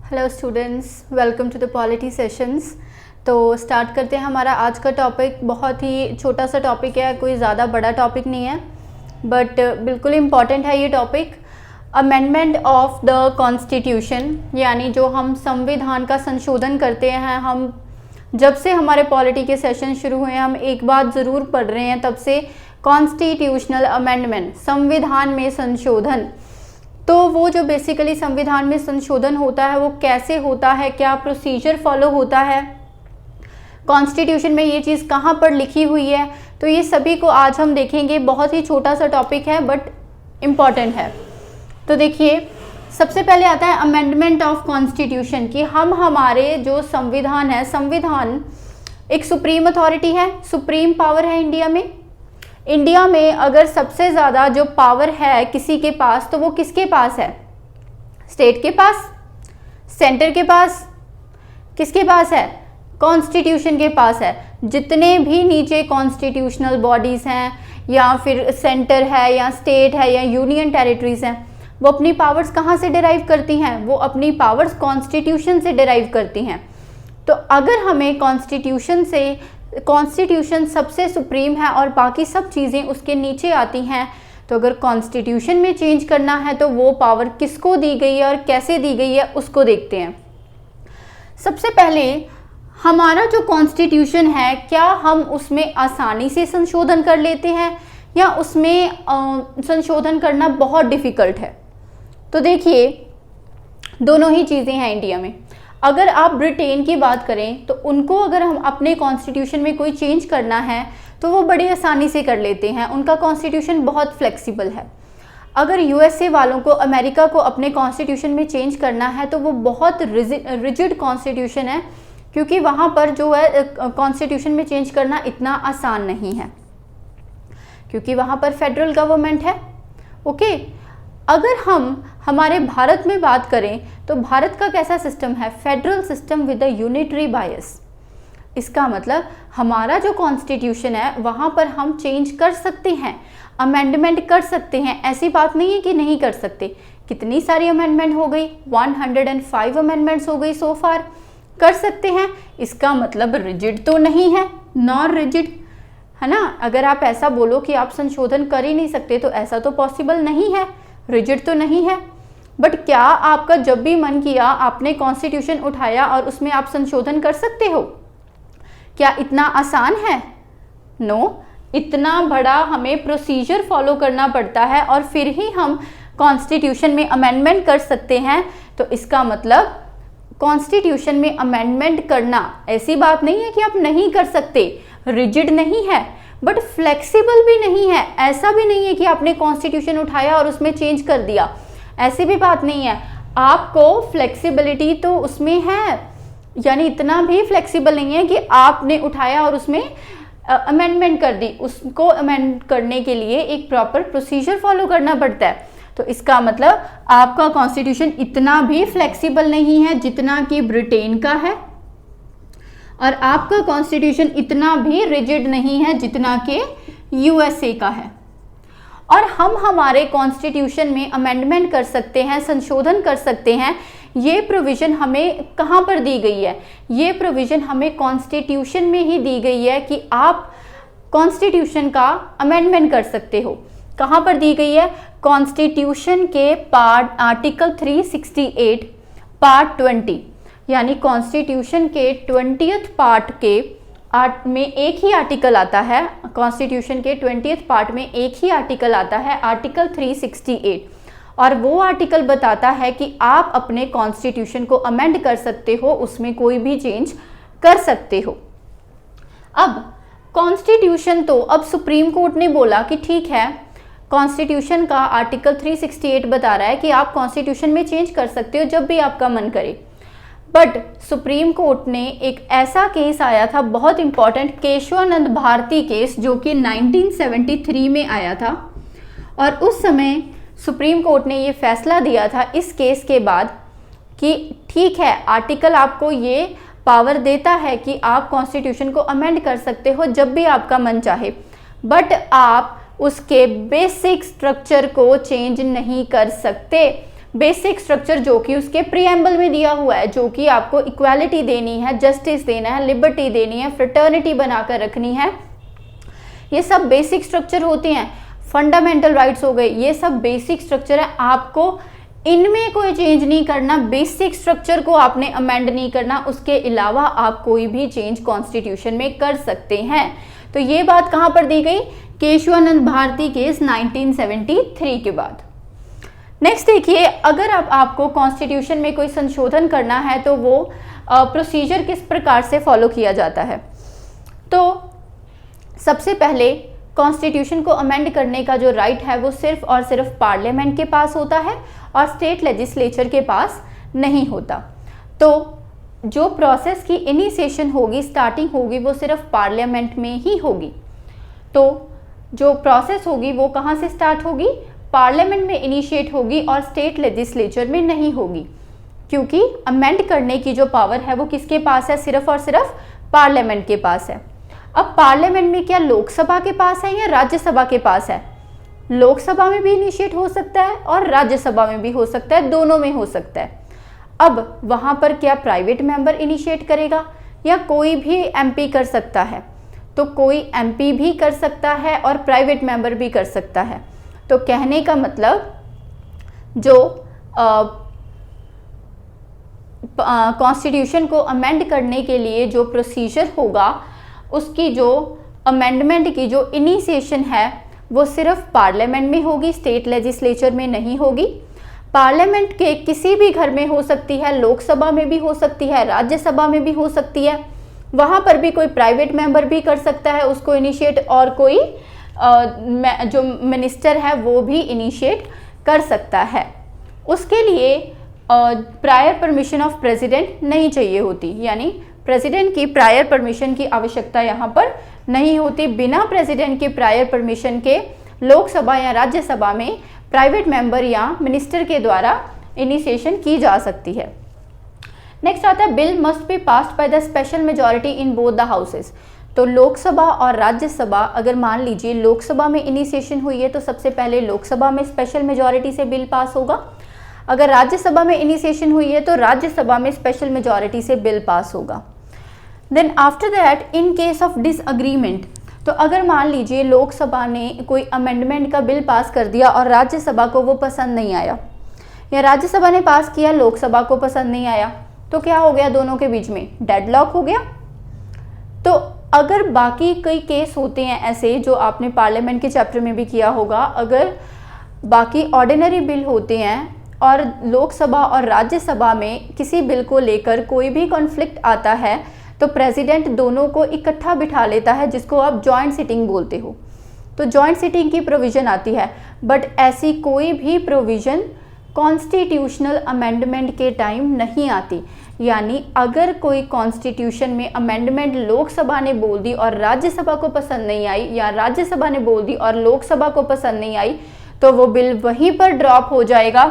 Hello students, welcome to the polity sessions. तो start करते हैं। हमारा आज का टॉपिक बहुत ही छोटा सा टॉपिक है, कोई ज़्यादा बड़ा टॉपिक नहीं है, बट बिल्कुल इम्पॉर्टेंट है ये topic. Amendment of the constitution, यानी जो हम संविधान का संशोधन करते हैं। हम जब से हमारे पॉलिटी के सेशन शुरू हुए हैं, हम एक बात ज़रूर पढ़ रहे हैं तब से, कॉन्स्टिट्यूशनल अमेंडमेंट, संविधान में संशोधन। तो वो जो बेसिकली संविधान में संशोधन होता है वो कैसे होता है, क्या प्रोसीजर फॉलो होता है, कॉन्स्टिट्यूशन में ये चीज़ कहाँ पर लिखी हुई है, तो ये सभी को आज हम देखेंगे। बहुत ही छोटा सा टॉपिक है बट इम्पॉर्टेंट है। तो देखिए, सबसे पहले आता है अमेंडमेंट ऑफ कॉन्स्टिट्यूशन, कि हम हमारे जो संविधान है, संविधान एक सुप्रीम अथॉरिटी है, सुप्रीम पावर है इंडिया में। इंडिया में अगर सबसे ज़्यादा जो पावर है किसी के पास, तो वो किसके पास है? स्टेट के पास, सेंटर के पास, किसके पास है? कॉन्स्टिट्यूशन के पास है। जितने भी नीचे कॉन्स्टिट्यूशनल बॉडीज़ हैं, या फिर सेंटर है, या स्टेट है, या यूनियन टेरिटरीज हैं, वो अपनी पावर्स कहाँ से डिराइव करती हैं? वो अपनी पावर्स कॉन्स्टिट्यूशन से डिराइव करती हैं। तो अगर हमें कॉन्स्टिट्यूशन सबसे सुप्रीम है और बाकी सब चीज़ें उसके नीचे आती हैं, तो अगर कॉन्स्टिट्यूशन में चेंज करना है तो वो पावर किसको दी गई है और कैसे दी गई है, उसको देखते हैं। सबसे पहले हमारा जो कॉन्स्टिट्यूशन है, क्या हम उसमें आसानी से संशोधन कर लेते हैं या उसमें संशोधन करना बहुत डिफ़िकल्ट है? तो देखिए, दोनों ही चीज़ें हैं इंडिया में। अगर आप ब्रिटेन की बात करें तो उनको अगर हम अपने कॉन्स्टिट्यूशन में कोई चेंज करना है तो वो बड़ी आसानी से कर लेते हैं, उनका कॉन्स्टिट्यूशन बहुत फ्लेक्सिबल है। अगर यूएसए वालों को, अमेरिका को अपने कॉन्स्टिट्यूशन में चेंज करना है तो वो बहुत रिजिड कॉन्स्टिट्यूशन है, क्योंकि वहाँ पर जो है कॉन्स्टिट्यूशन में चेंज करना इतना आसान नहीं है, क्योंकि वहाँ पर फेडरल गवर्नमेंट है। ओके, अगर हम हमारे भारत में बात करें तो भारत का कैसा सिस्टम है? Federal system with a unitary बायस। इसका मतलब हमारा जो कॉन्स्टिट्यूशन है वहाँ पर हम चेंज कर सकते हैं, अमेंडमेंट कर सकते हैं। ऐसी बात नहीं है कि नहीं कर सकते। कितनी सारी अमेंडमेंट हो गई, 105 अमेंडमेंट्स हो गई सो फार। कर सकते हैं, इसका मतलब रिजिड तो नहीं है, नॉन रिजिड है ना। अगर आप ऐसा बोलो कि आप संशोधन कर ही नहीं सकते तो ऐसा तो पॉसिबल नहीं है, रिजिड तो नहीं है। बट क्या आपका जब भी मन किया आपने कॉन्स्टिट्यूशन उठाया और उसमें आप संशोधन कर सकते हो? क्या इतना आसान है? नो, इतना बड़ा हमें प्रोसीजर फॉलो करना पड़ता है और फिर ही हम कॉन्स्टिट्यूशन में अमेंडमेंट कर सकते हैं। तो इसका मतलब कॉन्स्टिट्यूशन में अमेंडमेंट करना ऐसी बात नहीं है कि आप नहीं कर सकते, रिजिड नहीं है बट फ्लेक्सिबल भी नहीं है। ऐसा भी नहीं है कि आपने कॉन्स्टिट्यूशन उठाया और उसमें चेंज कर दिया, ऐसी भी बात नहीं है। आपको फ्लेक्सिबिलिटी तो उसमें है, यानी इतना भी फ्लेक्सिबल नहीं है कि आपने उठाया और उसमें अमेंडमेंट कर दी। उसको अमेंड करने के लिए एक प्रॉपर प्रोसीजर फॉलो करना पड़ता है। तो इसका मतलब आपका कॉन्स्टिट्यूशन इतना भी फ्लेक्सिबल नहीं है जितना कि ब्रिटेन का है, और आपका कॉन्स्टिट्यूशन इतना भी रिजिड नहीं है जितना कि यूएसए का है। और हम हमारे कॉन्स्टिट्यूशन में अमेंडमेंट कर सकते हैं, संशोधन कर सकते हैं। ये प्रोविज़न हमें कहाँ पर दी गई है? ये प्रोविज़न हमें कॉन्स्टिट्यूशन में ही दी गई है कि आप कॉन्स्टिट्यूशन का अमेंडमेंट कर सकते हो। कहाँ पर दी गई है? कॉन्स्टिट्यूशन के पार्ट आर्टिकल 368 पार्ट 20, यानी कॉन्स्टिट्यूशन के 20th पार्ट के में एक ही आर्टिकल आता है। कॉन्स्टिट्यूशन के 20th पार्ट में एक ही आर्टिकल आता है, आर्टिकल 368, और वो आर्टिकल बताता है कि आप अपने कॉन्स्टिट्यूशन को अमेंड कर सकते हो, उसमें कोई भी चेंज कर सकते हो। अब कॉन्स्टिट्यूशन तो अब सुप्रीम कोर्ट ने बोला कि ठीक है, कॉन्स्टिट्यूशन का आर्टिकल 368 बता रहा है कि आप कॉन्स्टिट्यूशन में चेंज कर सकते हो जब भी आपका मन करे। बट सुप्रीम कोर्ट ने एक ऐसा केस आया था, बहुत इंपॉर्टेंट, केशवानंद भारती केस, जो कि 1973 में आया था। और उस समय सुप्रीम कोर्ट ने ये फैसला दिया था इस केस के बाद कि ठीक है, आर्टिकल आपको ये पावर देता है कि आप कॉन्स्टिट्यूशन को अमेंड कर सकते हो जब भी आपका मन चाहे, बट आप उसके बेसिक स्ट्रक्चर को चेंज नहीं कर सकते। बेसिक स्ट्रक्चर जो कि उसके प्रीएम्बल में दिया हुआ है, जो कि आपको इक्वालिटी देनी है, जस्टिस देना है, लिबर्टी देनी है, फ्रेटर्निटी बनाकर रखनी है, ये सब बेसिक स्ट्रक्चर होते हैं। फंडामेंटल राइट्स हो गए, ये सब बेसिक स्ट्रक्चर है, आपको इनमें कोई चेंज नहीं करना, बेसिक स्ट्रक्चर को आपने अमेंड नहीं करना, उसके अलावा आप कोई भी चेंज कॉन्स्टिट्यूशन में कर सकते हैं। तो ये बात कहां पर दी गई? केशवानंद भारती केस 1973 के बाद। नेक्स्ट देखिए, अगर आपको कॉन्स्टिट्यूशन में कोई संशोधन करना है तो वो प्रोसीजर किस प्रकार से फॉलो किया जाता है? तो सबसे पहले कॉन्स्टिट्यूशन को अमेंड करने का जो राइट है वो सिर्फ और सिर्फ पार्लियामेंट के पास होता है और स्टेट लेजिस्लेचर के पास नहीं होता। तो जो प्रोसेस की इनिशिएशन होगी, स्टार्टिंग होगी, वो सिर्फ पार्लियामेंट में ही होगी। तो जो प्रोसेस होगी वो कहाँ से स्टार्ट होगी? पार्लियामेंट में इनिशिएट होगी और स्टेट लेजिस्लेचर में नहीं होगी, क्योंकि अमेंड करने की जो पावर है वो किसके पास है? सिर्फ और सिर्फ पार्लियामेंट के पास है। अब पार्लियामेंट में क्या लोकसभा के पास है या राज्यसभा के पास है? लोकसभा में भी इनिशिएट हो सकता है और राज्यसभा में भी हो सकता है, दोनों में हो सकता है। अब वहां पर क्या प्राइवेट मेंबर इनिशिएट करेगा या कोई भी एमपी कर सकता है? तो कोई एमपी भी कर सकता है और प्राइवेट मेंबर भी कर सकता है। तो कहने का मतलब जो कॉन्स्टिट्यूशन को अमेंड करने के लिए जो प्रोसीजर होगा, उसकी जो अमेंडमेंट की जो इनिशिएशन है वो सिर्फ पार्लियामेंट में होगी, स्टेट लेजिस्लेचर में नहीं होगी। पार्लियामेंट के किसी भी घर में हो सकती है, लोकसभा में भी हो सकती है, राज्यसभा में भी हो सकती है। वहाँ पर भी कोई प्राइवेट मेंबर भी कर सकता है उसको इनिशिएट, और कोई जो मिनिस्टर है वो भी इनिशिएट कर सकता है। उसके लिए प्रायर परमिशन ऑफ प्रेसिडेंट नहीं चाहिए होती, यानी प्रेसिडेंट की प्रायर परमिशन की आवश्यकता यहाँ पर नहीं होती। बिना प्रेसिडेंट के प्रायर परमिशन के लोकसभा या राज्यसभा में प्राइवेट मेंबर या मिनिस्टर के द्वारा इनिशिएशन की जा सकती है। नेक्स्ट आता है bill must be passed by the special majority in both the houses. तो लोकसभा और राज्यसभा, अगर मान लीजिए लोकसभा में इनिशिएशन हुई है तो सबसे पहले लोकसभा में स्पेशल मेजॉरिटी से बिल पास होगा। अगर राज्यसभा में इनिशिएशन हुई है तो राज्यसभा में स्पेशल मेजॉरिटी से बिल पास होगा। Then after that in case of disagreement, तो अगर मान लीजिए लोकसभा ने कोई अमेंडमेंट का बिल पास कर दिया और राज्यसभा को वो पसंद नहीं आया, या राज्यसभा ने पास किया लोकसभा को पसंद नहीं आया, तो क्या हो गया? दोनों के बीच में डेडलॉक हो गया। तो अगर बाकी कई केस होते हैं ऐसे, जो आपने पार्लियामेंट के चैप्टर में भी किया होगा, अगर बाकी ऑर्डिनरी बिल होते हैं और लोकसभा और राज्यसभा में किसी बिल को लेकर कोई भी कॉन्फ्लिक्ट आता है तो प्रेसिडेंट दोनों को इकट्ठा बिठा लेता है, जिसको आप जॉइंट सिटिंग बोलते हो। तो जॉइंट सिटिंग की प्रोविज़न आती है, बट ऐसी कोई भी प्रोविज़न कॉन्स्टिट्यूशनल अमेंडमेंट के टाइम नहीं आती। यानी अगर कोई कॉन्स्टिट्यूशन में अमेंडमेंट लोकसभा ने बोल दी और राज्यसभा को पसंद नहीं आई, या राज्यसभा ने बोल दी और लोकसभा को पसंद नहीं आई, तो वो बिल वहीं पर ड्रॉप हो जाएगा।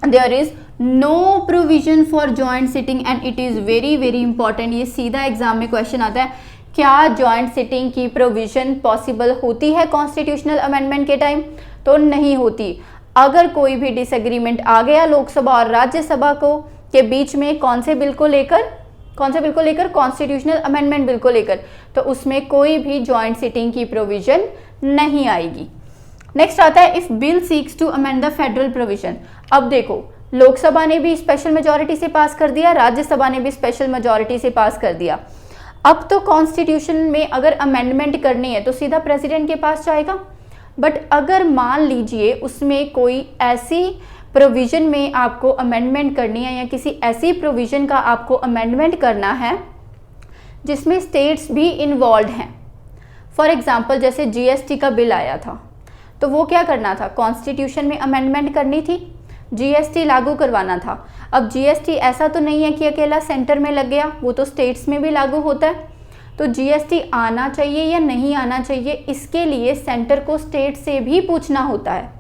There is no provision for joint sitting and it is very very important. ये सीधा एग्जाम में क्वेश्चन आता है, क्या जॉइंट सिटिंग की प्रोविजन पॉसिबल होती है कॉन्स्टिट्यूशनल अमेंडमेंट के टाइम? तो नहीं होती। अगर कोई भी डिसएग्रीमेंट आ गया लोकसभा और राज्यसभा को के बीच में, कौन से बिल को लेकर? कॉन्स्टिट्यूशनल अमेंडमेंट बिल को लेकर, तो उसमें कोई भी जॉइंट सिटिंग की प्रोविजन नहीं आएगी। नेक्स्ट आता है if bill seeks to amend the federal provision. अब देखो, लोकसभा ने भी स्पेशल मेजॉरिटी से पास कर दिया, राज्यसभा ने भी स्पेशल मेजॉरिटी से पास कर दिया। अब तो कॉन्स्टिट्यूशन में अगर अमेंडमेंट करनी है तो सीधा प्रेसिडेंट के पास जाएगा। बट अगर मान लीजिए उसमें कोई ऐसी प्रोविजन में आपको अमेंडमेंट करनी है, या किसी ऐसी प्रोविजन का आपको अमेंडमेंट करना है जिसमें स्टेट्स भी इन्वॉल्व हैं। फॉर एग्जांपल जैसे जीएसटी का बिल आया था, तो वो क्या करना था? कॉन्स्टिट्यूशन में अमेंडमेंट करनी थी, जीएसटी लागू करवाना था। अब जीएसटी ऐसा तो नहीं है कि अकेला सेंटर में लग गया, वो तो स्टेट्स में भी लागू होता है। तो जीएसटी आना चाहिए या नहीं आना चाहिए, इसके लिए सेंटर को स्टेट से भी पूछना होता है।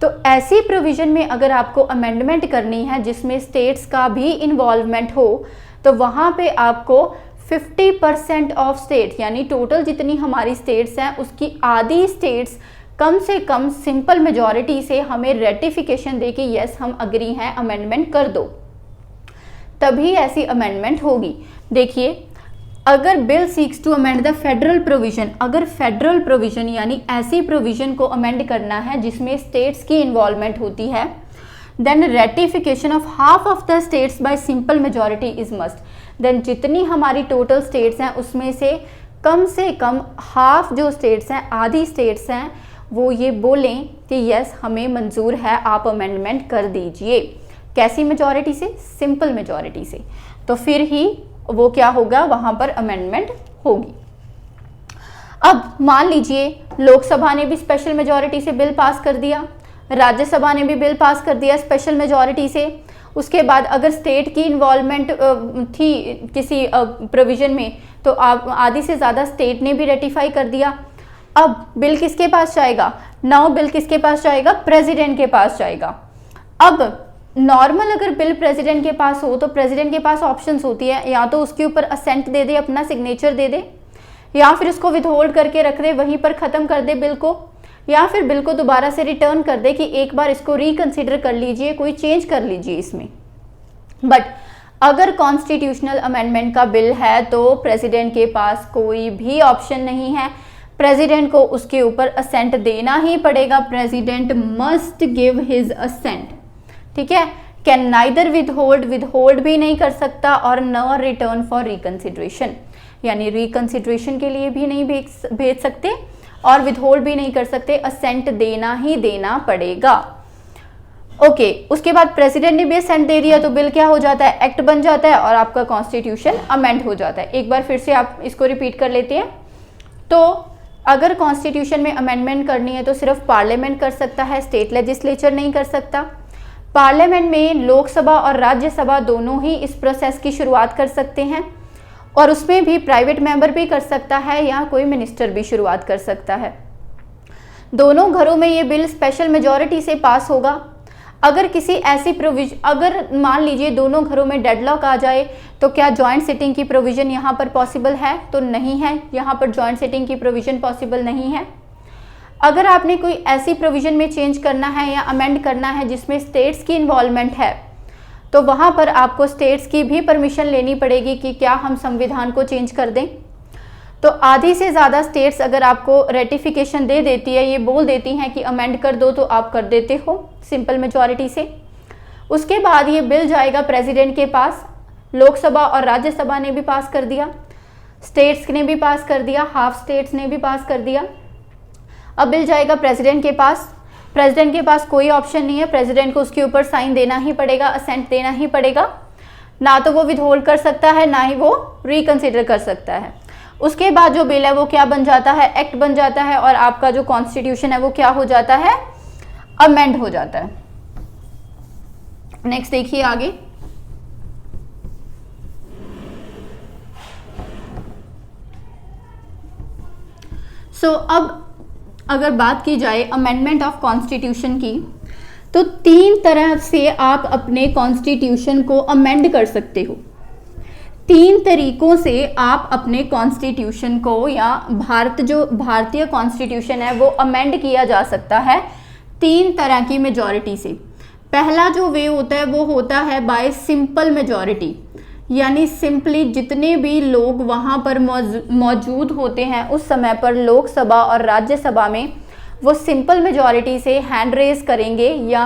तो ऐसी प्रोविजन में अगर आपको अमेंडमेंट करनी है जिसमें स्टेट्स का भी इन्वॉल्वमेंट हो, तो वहाँ पे आपको 50% ऑफ स्टेट, यानी टोटल जितनी हमारी स्टेट्स हैं उसकी आधी स्टेट्स कम से कम सिंपल मेजॉरिटी से हमें रेटिफिकेशन दे कि यस हम अग्री हैं, अमेंडमेंट कर दो, तभी ऐसी अमेंडमेंट होगी। देखिए, अगर bill seeks to amend the federal provision, अगर फेडरल प्रोविजन यानी ऐसी प्रोविजन को अमेंड करना है जिसमें स्टेट्स की इन्वॉल्वमेंट होती है, then ratification of half of the states by simple majority is must. Then जितनी हमारी टोटल स्टेट्स हैं उसमें से कम हाफ जो स्टेट्स हैं, आधी स्टेट्स हैं, वो ये बोलें कि यस हमें मंजूर है, आप अमेंडमेंट कर दीजिए। कैसी मेजॉरिटी से? सिंपल मेजॉरिटी से। तो फिर ही वो क्या होगा, वहां पर अमेंडमेंट होगी। अब मान लीजिए लोकसभा ने भी स्पेशल मेजॉरिटी से बिल पास कर दिया, राज्यसभा ने भी बिल पास कर दिया स्पेशल मेजॉरिटी से। उसके बाद अगर स्टेट की इन्वॉल्वमेंट थी किसी प्रोविजन में, तो आधी से ज़्यादा स्टेट ने भी रेटिफाई कर दिया। अब बिल किसके पास जाएगा? नाउ बिल किसके पास जाएगा? प्रेसिडेंट के पास जाएगा। अब नॉर्मल अगर बिल प्रेसिडेंट के पास हो तो प्रेसिडेंट के पास ऑप्शंस होती है, या तो उसके ऊपर असेंट दे दे, अपना सिग्नेचर दे दे, या फिर उसको विथहोल्ड करके रख दे, वहीं पर ख़त्म कर दे बिल को, या फिर बिल को दोबारा से रिटर्न कर दे कि एक बार इसको रिकंसिडर कर लीजिए, कोई चेंज कर लीजिए इसमें। बट अगर कॉन्स्टिट्यूशनल अमेंडमेंट का बिल है तो प्रेसिडेंट के पास कोई भी ऑप्शन नहीं है, प्रेसिडेंट को उसके ऊपर असेंट देना ही पड़ेगा। President must give his assent, ठीक है। कैन नाइदर विदहोल्ड भी नहीं कर सकता, और न रिटर्न फॉर रिकंसिडरेशन, यानी रिकंसिडरेशन के लिए भी नहीं भेज सकते और विदहोल्ड भी नहीं कर सकते, असेंट देना ही देना पड़ेगा। ओके, उसके बाद प्रेसिडेंट ने भी असेंट दे दिया तो बिल क्या हो जाता है? एक्ट बन जाता है और आपका कॉन्स्टिट्यूशन अमेंड हो जाता है। एक बार फिर से आप इसको रिपीट कर लेते हैं। तो अगर कॉन्स्टिट्यूशन में अमेंडमेंट करनी है तो सिर्फ पार्लियामेंट कर सकता है, स्टेट लेजिस्लेचर नहीं कर सकता। पार्लियामेंट में लोकसभा और राज्यसभा दोनों ही इस प्रोसेस की शुरुआत कर सकते हैं, और उसमें भी प्राइवेट मेंबर भी कर सकता है या कोई मिनिस्टर भी शुरुआत कर सकता है। दोनों घरों में ये बिल स्पेशल मेजॉरिटी से पास होगा। अगर किसी ऐसी अगर मान लीजिए दोनों घरों में डेडलॉक आ जाए तो क्या जॉइंट सिटिंग की प्रोविजन यहाँ पर पॉसिबल है? तो नहीं है, यहाँ पर जॉइंट सिटिंग की प्रोविजन पॉसिबल नहीं है। अगर आपने कोई ऐसी प्रोविजन में चेंज करना है या अमेंड करना है जिसमें स्टेट्स की इन्वॉल्वमेंट है, तो वहाँ पर आपको स्टेट्स की भी परमिशन लेनी पड़ेगी कि क्या हम संविधान को चेंज कर दें। तो आधी से ज़्यादा स्टेट्स अगर आपको रेटिफिकेशन दे देती है, ये बोल देती हैं कि अमेंड कर दो, तो आप कर देते हो सिंपल मेजॉरिटी से। उसके बाद ये बिल जाएगा प्रेसिडेंट के पास, लोकसभा और राज्यसभा ने भी पास कर दिया, स्टेट्स ने भी पास कर दिया, हाफ स्टेट्स ने भी पास कर दिया। अब बिल जाएगा प्रेसिडेंट के पास। प्रेसिडेंट के पास कोई ऑप्शन नहीं है, प्रेसिडेंट को उसके ऊपर साइन देना ही पड़ेगा, असेंट देना ही पड़ेगा। ना तो वो विथहोल्ड कर सकता है, ना ही वो रिकंसिडर कर सकता है। उसके बाद जो बिल है वो क्या बन जाता है? एक्ट बन जाता है, और आपका जो कॉन्स्टिट्यूशन है वो क्या हो जाता है? अमेंड हो जाता है। नेक्स्ट देखिए आगे। अब अगर बात की जाए अमेंडमेंट ऑफ कॉन्स्टिट्यूशन की, तो 3 तरह से आप अपने कॉन्स्टिट्यूशन को अमेंड कर सकते हो। 3 तरीकों से आप अपने कॉन्स्टिट्यूशन को या भारतीय कॉन्स्टिट्यूशन है वो अमेंड किया जा सकता है 3 तरह की मेजॉरिटी से। पहला जो वे होता है वो होता है बाय सिंपल मेजॉरिटी, यानी सिंपली जितने भी लोग वहाँ पर मौजूद होते हैं उस समय पर लोकसभा और राज्यसभा में, वो सिंपल मेजॉरिटी से हैंड रेज करेंगे या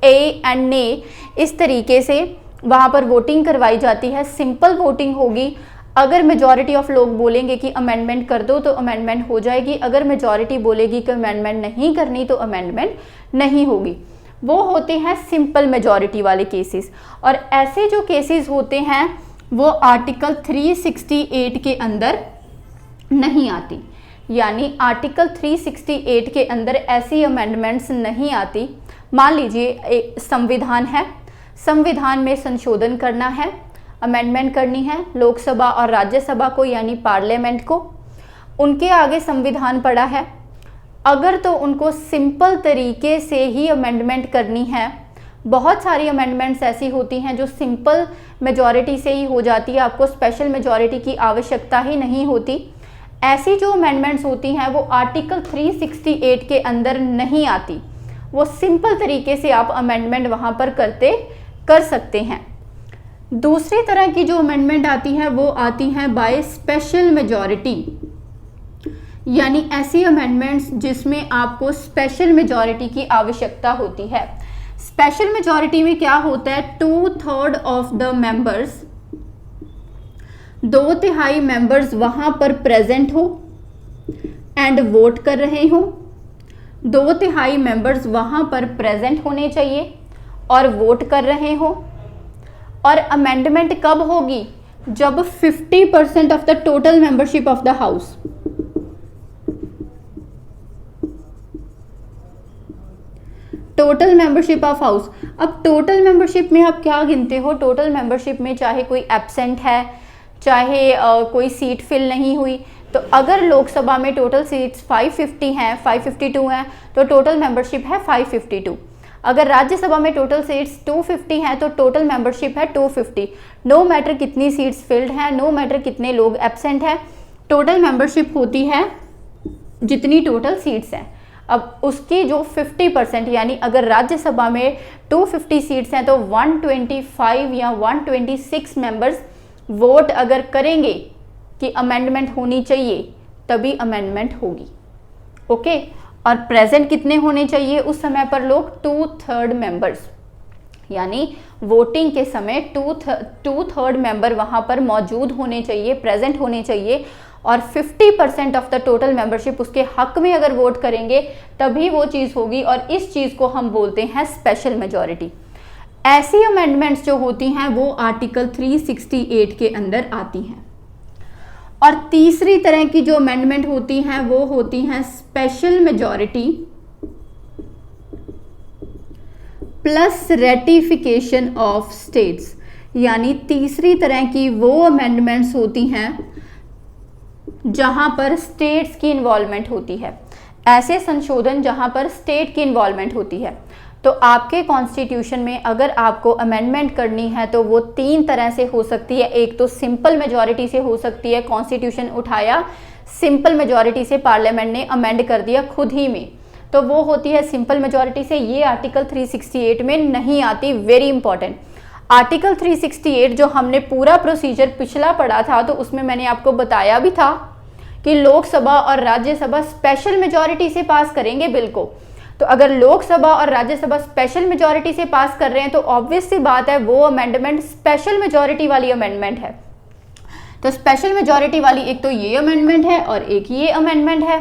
ए एंड ने, इस तरीके से वहाँ पर वोटिंग करवाई जाती है। सिंपल वोटिंग होगी। अगर मेजॉरिटी ऑफ लोग बोलेंगे कि अमेंडमेंट कर दो तो अमेंडमेंट हो जाएगी, अगर मेजॉरिटी बोलेगी कि अमेंडमेंट नहीं करनी तो अमेंडमेंट नहीं होगी। वो होते हैं सिंपल मेजॉरिटी वाले केसेस। और ऐसे जो केसेस होते हैं वो आर्टिकल 368 के अंदर नहीं आती, यानी आर्टिकल 368 के अंदर ऐसी अमेंडमेंट्स नहीं आती। मान लीजिए एक संविधान है, संविधान में संशोधन करना है, अमेंडमेंट करनी है लोकसभा और राज्यसभा को यानी पार्लियामेंट को, उनके आगे संविधान पड़ा है। अगर तो उनको सिंपल तरीके से ही अमेंडमेंट करनी है, बहुत सारी अमेंडमेंट्स ऐसी होती हैं जो सिंपल मेजॉरिटी से ही हो जाती है, आपको स्पेशल मेजॉरिटी की आवश्यकता ही नहीं होती। ऐसी जो अमेंडमेंट्स होती हैं वो आर्टिकल 368 के अंदर नहीं आती, वो सिंपल तरीके से आप अमेंडमेंट वहाँ पर कर सकते हैं। दूसरी तरह की जो अमेंडमेंट आती है वो आती हैं बाय स्पेशल मेजॉरिटी, यानी ऐसी अमेंडमेंट्स जिसमें आपको स्पेशल मेजॉरिटी की आवश्यकता होती है। स्पेशल मेजॉरिटी में क्या होता है, 2/3 ऑफ द मेंबर्स, 2/3 मेंबर्स वहां पर प्रेजेंट हो एंड वोट कर रहे हो। 2/3 मेंबर्स वहां पर प्रेजेंट होने चाहिए और वोट कर रहे हो। और अमेंडमेंट कब होगी, जब 50% of the total membership of the house, total membership of house. अब टोटल मेंबरशिप में आप क्या गिनते हो, टोटल मेंबरशिप में चाहे कोई एब्सेंट है, चाहे कोई सीट फिल नहीं हुई, तो अगर लोकसभा में टोटल सीट्स 550 हैं, 552 हैं, तो टोटल मेंबरशिप है 552। अगर राज्यसभा में टोटल सीट्स 250 हैं तो टोटल मेंबरशिप है 250। नो मैटर कितनी सीट्स फिल्ड हैं, नो मैटर कितने लोग एब्सेंट हैं, टोटल मेंबरशिप होती है जितनी टोटल सीट्स हैं। अब उसकी जो 50% यानी अगर राज्यसभा में 250 सीट्स हैं तो 125 या 126 मेंबर्स वोट अगर करेंगे कि अमेंडमेंट होनी चाहिए, तभी अमेंडमेंट होगी। ओके, और प्रेजेंट कितने होने चाहिए उस समय पर लोग, 2/3 मेंबर्स, यानी वोटिंग के समय 2/3 मेंबर वहां पर मौजूद होने चाहिए, प्रेजेंट होने चाहिए, और 50% ऑफ द टोटल मेंबरशिप उसके हक में अगर वोट करेंगे तभी वो चीज़ होगी, और इस चीज़ को हम बोलते हैं स्पेशल मेजॉरिटी। ऐसी अमेंडमेंट्स जो होती हैं वो आर्टिकल 368 के अंदर आती हैं। और तीसरी तरह की जो अमेंडमेंट होती हैं वो होती हैं special majority plus ratification of states, यानी तीसरी तरह की वो अमेंडमेंट्स होती हैं जहां पर स्टेट्स की इन्वॉल्वमेंट होती है। ऐसे संशोधन जहां पर स्टेट की इन्वॉल्वमेंट होती है। तो आपके कॉन्स्टिट्यूशन में अगर आपको अमेंडमेंट करनी है तो वो 3 तरह से हो सकती है। एक तो सिंपल मेजॉरिटी से हो सकती है, कॉन्स्टिट्यूशन उठाया, सिंपल मेजॉरिटी से पार्लियामेंट ने अमेंड कर दिया खुद ही में, तो वो होती है सिंपल मेजॉरिटी से। ये आर्टिकल 368 में नहीं आती, वेरी इंपॉर्टेंट। आर्टिकल 368 जो हमने पूरा प्रोसीजर पिछला पढ़ा था तो उसमें मैंने आपको बताया भी था कि लोकसभा और राज्यसभा स्पेशल मेजॉरिटी से पास करेंगे बिल को। तो अगर लोकसभा और राज्यसभा स्पेशल मेजॉरिटी से पास कर रहे हैं तो ऑब्वियस सी बात है वो अमेंडमेंट स्पेशल मेजॉरिटी वाली अमेंडमेंट है। तो स्पेशल मेजॉरिटी वाली एक तो ये अमेंडमेंट है और एक ये अमेंडमेंट है।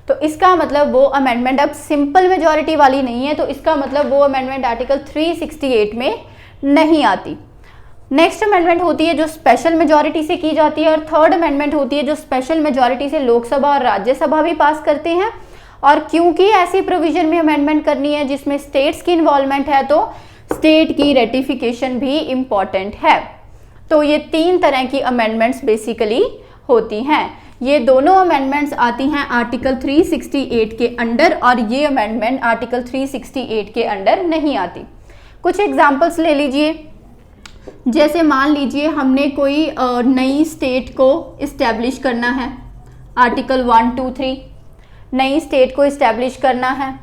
तो इसका मतलब वो अमेंडमेंट अब सिंपल मेजॉरिटी वाली नहीं है, तो इसका मतलब वो अमेंडमेंट आर्टिकल 368 में नहीं आती। नेक्स्ट अमेंडमेंट होती है जो स्पेशल मेजॉरिटी से की जाती है, और थर्ड अमेंडमेंट होती है जो स्पेशल मेजॉरिटी से लोकसभा और राज्यसभा भी पास करते हैं। और क्योंकि ऐसी प्रोविजन में अमेंडमेंट करनी है जिसमें स्टेट्स की इन्वॉल्वमेंट है तो स्टेट की रेटिफिकेशन भी इम्पॉर्टेंट है। तो ये 3 तरह की अमेंडमेंट्स बेसिकली होती हैं। ये दोनों अमेंडमेंट्स आती हैं आर्टिकल 368 के अंडर, और ये अमेंडमेंट आर्टिकल 368 के अंडर नहीं आती। कुछ एग्जाम्पल्स ले लीजिए। जैसे मान लीजिए हमने कोई नई स्टेट को इस्टेब्लिश करना है, आर्टिकल 1, 2, 3 नई स्टेट को इस्टेब्लिश करना है।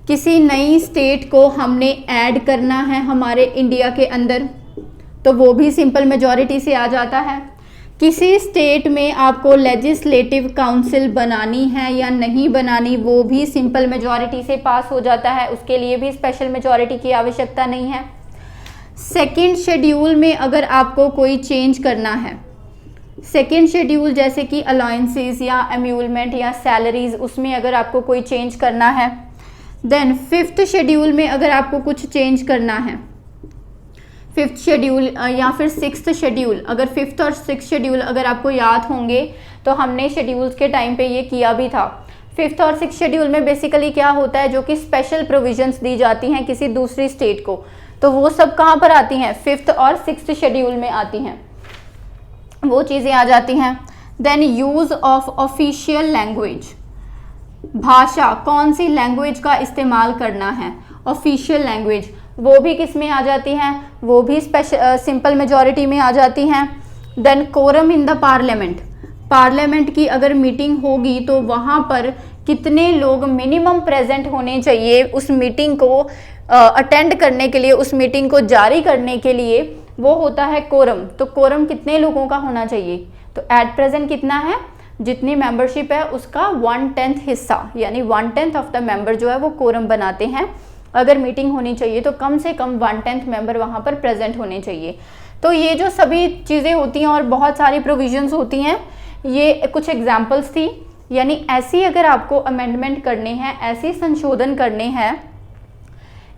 किसी नई स्टेट को हमने ऐड करना है हमारे इंडिया के अंदर, तो वो भी सिंपल मेजॉरिटी से आ जाता है। किसी स्टेट में आपको लेजिस्लेटिव काउंसिल बनानी है या नहीं बनानी, वो भी सिंपल मेजॉरिटी से पास हो जाता है, उसके लिए भी स्पेशल मेजॉरिटी की आवश्यकता नहीं है। सेकेंड शेड्यूल में अगर आपको कोई चेंज करना है, सेकेंड शेड्यूल जैसे कि अलाउंसेस या एम्यूलमेंट या सैलरीज, उसमें अगर आपको कोई चेंज करना है। देन फिफ्थ शेड्यूल में अगर आपको कुछ चेंज करना है, फिफ्थ शेड्यूल या फिर सिक्स्थ शेड्यूल, अगर फिफ्थ और सिक्स्थ शेड्यूल अगर आपको याद होंगे तो हमने शेड्यूल्स के टाइम पे ये किया भी था। फिफ्थ और सिक्स्थ शेड्यूल में बेसिकली क्या होता है, जो कि स्पेशल प्रोविजंस दी जाती हैं किसी दूसरी स्टेट को, तो वो सब कहाँ पर आती हैं, फिफ्थ और सिक्स्थ शेड्यूल में आती हैं, वो चीज़ें आ जाती हैं। Then use of official language, भाषा, कौन सी लैंग्वेज का इस्तेमाल करना है, ऑफिशियल लैंग्वेज, वो भी किस में आ जाती हैं, वो भी सिंपल मेजॉरिटी में आ जाती हैं। Then quorum in the parliament, parliament की अगर मीटिंग होगी तो वहाँ पर कितने लोग मिनिमम प्रेजेंट होने चाहिए उस मीटिंग को अटेंड करने के लिए, उस मीटिंग को जारी करने के लिए, वो होता है कोरम। तो कोरम कितने लोगों का होना चाहिए? तो एट प्रेजेंट कितना है, जितनी मेंबरशिप है उसका 1/10 हिस्सा, यानी 1/10 ऑफ द मेंबर जो है वो कोरम बनाते हैं। अगर मीटिंग होनी चाहिए तो कम से कम 1/10 मेंबर वहाँ पर प्रेजेंट होने चाहिए। तो ये जो सभी चीज़ें होती हैं और बहुत सारी प्रोविजंस होती हैं, ये कुछ एग्जाम्पल्स थी। यानी ऐसी अगर आपको अमेंडमेंट करने हैं, ऐसे संशोधन करने हैं,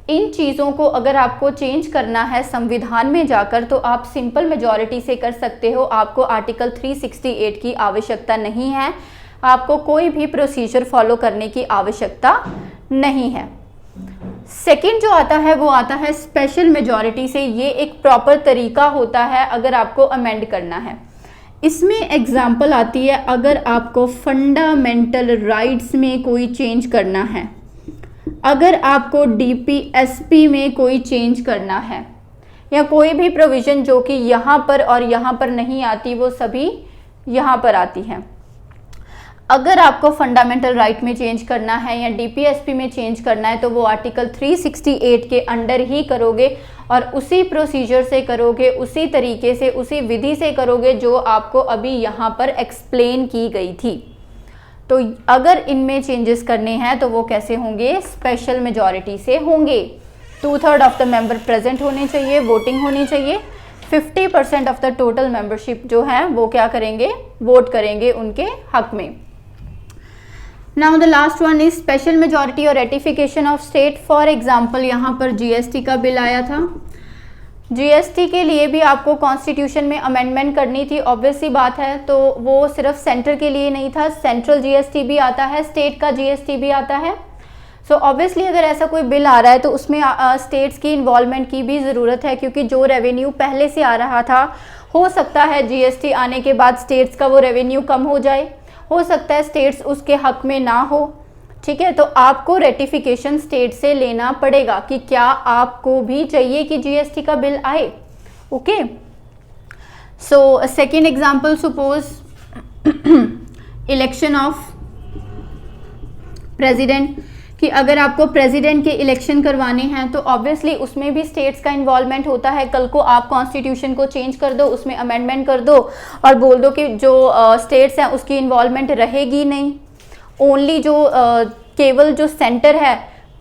इन चीज़ों को अगर आपको चेंज करना है संविधान में जाकर, तो आप सिंपल मेजॉरिटी से कर सकते हो। आपको आर्टिकल 368 की आवश्यकता नहीं है, आपको कोई भी प्रोसीजर फॉलो करने की आवश्यकता नहीं है। सेकंड जो आता है वो आता है स्पेशल मेजॉरिटी से। ये एक प्रॉपर तरीका होता है अगर आपको अमेंड करना है। इसमें एग्जाम्पल आती है अगर आपको फंडामेंटल राइट्स में कोई चेंज करना है, अगर आपको डीपीएसपी में कोई चेंज करना है, या कोई भी प्रोविज़न जो कि यहाँ पर और यहाँ पर नहीं आती वो सभी यहाँ पर आती हैं। अगर आपको फंडामेंटल राइट में चेंज करना है या डीपीएसपी में चेंज करना है तो वो आर्टिकल 368 के अंडर ही करोगे और उसी प्रोसीजर से करोगे, उसी तरीके से, उसी विधि से करोगे जो आपको अभी यहाँ पर एक्सप्लेन की गई थी। तो अगर इनमें चेंजेस करने हैं तो वो कैसे होंगे? स्पेशल मेजॉरिटी से होंगे। 2/3 ऑफ द मेंबर प्रेजेंट होने चाहिए, वोटिंग होनी चाहिए, 50% ऑफ द टोटल मेंबरशिप जो है वो क्या करेंगे? वोट करेंगे उनके हक में। Now the last one is special majority और ratification of state. For example यहाँ पर जीएसटी का बिल आया था, जीएसटी के लिए भी आपको कॉन्स्टिट्यूशन में अमेंडमेंट करनी थी, ऑब्वियस सी बात है। तो वो सिर्फ सेंटर के लिए नहीं था, सेंट्रल जीएसटी भी आता है, स्टेट का जीएसटी भी आता है। सो ऑब्वियसली अगर ऐसा कोई बिल आ रहा है तो उसमें स्टेट्स की इन्वॉल्वमेंट की भी ज़रूरत है, क्योंकि जो रेवेन्यू पहले से आ रहा था, हो सकता है जीएसटी आने के बाद स्टेट्स का वो रेवेन्यू कम हो जाए, हो सकता है स्टेट्स उसके हक में ना हो। ठीक है, तो आपको रेटिफिकेशन स्टेट से लेना पड़ेगा कि क्या आपको भी चाहिए कि जीएसटी का बिल आए। Okay, so second example, suppose election of president, कि अगर आपको प्रेसिडेंट के इलेक्शन करवाने हैं तो ऑब्वियसली उसमें भी स्टेट्स का इन्वॉल्वमेंट होता है। कल को आप कॉन्स्टिट्यूशन को चेंज कर दो, उसमें अमेंडमेंट कर दो और बोल दो कि जो स्टेट्स हैं उसकी इन्वॉल्वमेंट रहेगी नहीं, ओनली जो केवल जो सेंटर है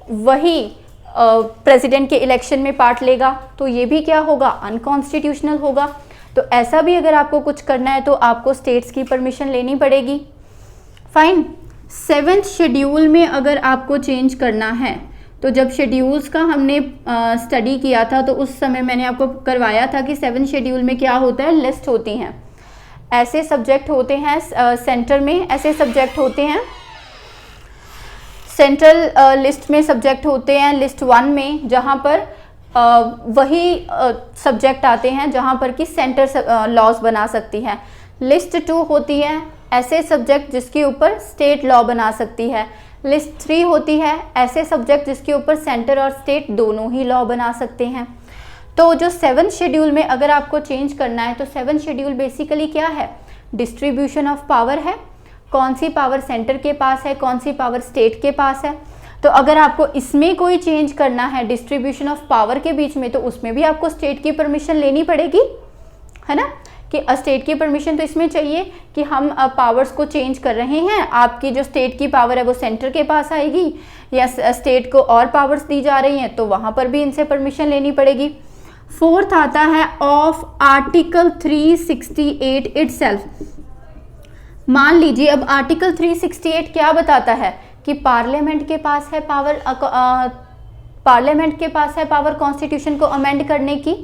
वही प्रेसिडेंट के इलेक्शन में पार्ट लेगा, तो ये भी क्या होगा? अनकॉन्स्टिट्यूशनल होगा। तो ऐसा भी अगर आपको कुछ करना है तो आपको स्टेट्स की परमिशन लेनी पड़ेगी। फाइन। 7th शेड्यूल में अगर आपको चेंज करना है तो जब शेड्यूल्स का हमने स्टडी किया था तो उस समय मैंने आपको करवाया था कि 7th शेड्यूल में क्या होता है? लिस्ट होती हैं, ऐसे सब्जेक्ट होते हैं सेंटर में, ऐसे सब्जेक्ट होते हैं सेंट्रल लिस्ट में सब्जेक्ट होते हैं लिस्ट 1 में, जहाँ पर वही सब्जेक्ट आते हैं जहाँ पर कि सेंटर लॉज बना सकती है। लिस्ट 2 होती है ऐसे सब्जेक्ट जिसके ऊपर स्टेट लॉ बना सकती है। लिस्ट 3 होती है ऐसे सब्जेक्ट जिसके ऊपर सेंटर और स्टेट दोनों ही लॉ बना सकते हैं। तो जो 7th शेड्यूल में अगर आपको चेंज करना है तो 7th शेड्यूल बेसिकली क्या है? डिस्ट्रीब्यूशन ऑफ पावर है, कौन सी पावर सेंटर के पास है, कौन सी पावर स्टेट के पास है। तो अगर आपको इसमें कोई चेंज करना है डिस्ट्रीब्यूशन ऑफ पावर के बीच में, तो उसमें भी आपको स्टेट की परमिशन लेनी पड़ेगी, है ना, कि स्टेट की परमिशन तो इसमें चाहिए कि हम पावर्स को चेंज कर रहे हैं, आपकी जो स्टेट की पावर है वो सेंटर के पास आएगी, या स्टेट को और पावर्स दी जा रही हैं तो वहाँ पर भी इनसे परमिशन लेनी पड़ेगी। 4th आता है ऑफ आर्टिकल 368 इटसेल्फ। मान लीजिए अब आर्टिकल 368 क्या बताता है कि पार्लियामेंट के पास है पावर, पार्लियामेंट के पास है पावर कॉन्स्टिट्यूशन को अमेंड करने की,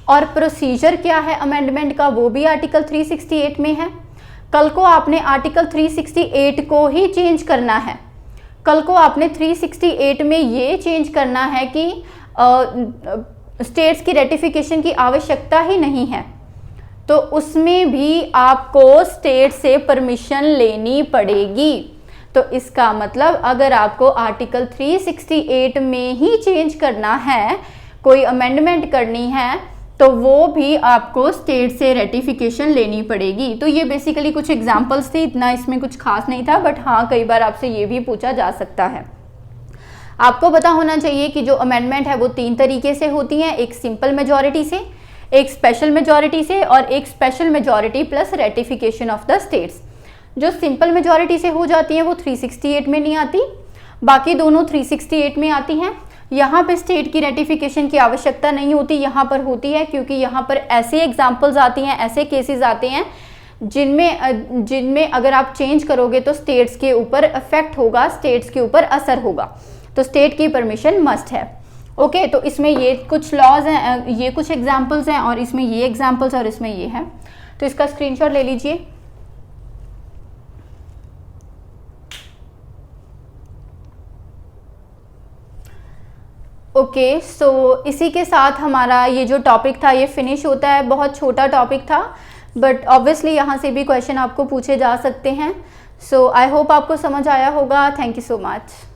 और प्रोसीजर क्या है अमेंडमेंट का वो भी आर्टिकल 368 में है। कल को आपने आर्टिकल 368 को ही चेंज करना है, कल को आपने 368 में ये चेंज करना है कि स्टेट्स की रेटिफिकेशन की आवश्यकता ही नहीं है, तो उसमें भी आपको स्टेट से परमिशन लेनी पड़ेगी। तो इसका मतलब अगर आपको आर्टिकल 368 में ही चेंज करना है, कोई अमेंडमेंट करनी है, तो वो भी आपको स्टेट से रेटिफिकेशन लेनी पड़ेगी। तो ये बेसिकली कुछ एग्जांपल्स थे, इतना इसमें कुछ खास नहीं था, बट हाँ कई बार आपसे ये भी पूछा जा सकता है। आपको पता होना चाहिए कि जो अमेंडमेंट है वो 3 तरीके से होती हैं, एक सिंपल मेजॉरिटी से, एक स्पेशल मेजॉरिटी से और एक special majority plus ratification of the states. जो सिंपल मेजॉरिटी से हो जाती हैं वो 368 में नहीं आती, बाकी दोनों 368 में आती हैं। यहाँ पे स्टेट की रेटिफिकेशन की आवश्यकता नहीं होती, यहाँ पर होती है, क्योंकि यहाँ पर ऐसे एग्जाम्पल्स आती हैं, ऐसे केसेस आते हैं जिनमें अगर आप चेंज करोगे तो स्टेट्स के ऊपर इफेक्ट होगा, स्टेट्स के ऊपर असर होगा, तो स्टेट की परमिशन मस्ट है। ओके, तो इसमें ये कुछ लॉज हैं, ये कुछ एग्जाम्पल्स हैं, और इसमें ये एग्जाम्पल्स और इसमें ये है। तो इसका स्क्रीनशॉट ले लीजिए। ओके, सो इसी के साथ हमारा ये जो टॉपिक था ये फिनिश होता है। बहुत छोटा टॉपिक था, बट ऑब्वियसली यहाँ से भी क्वेश्चन आपको पूछे जा सकते हैं। सो आई होप आपको समझ आया होगा। Thank you so much.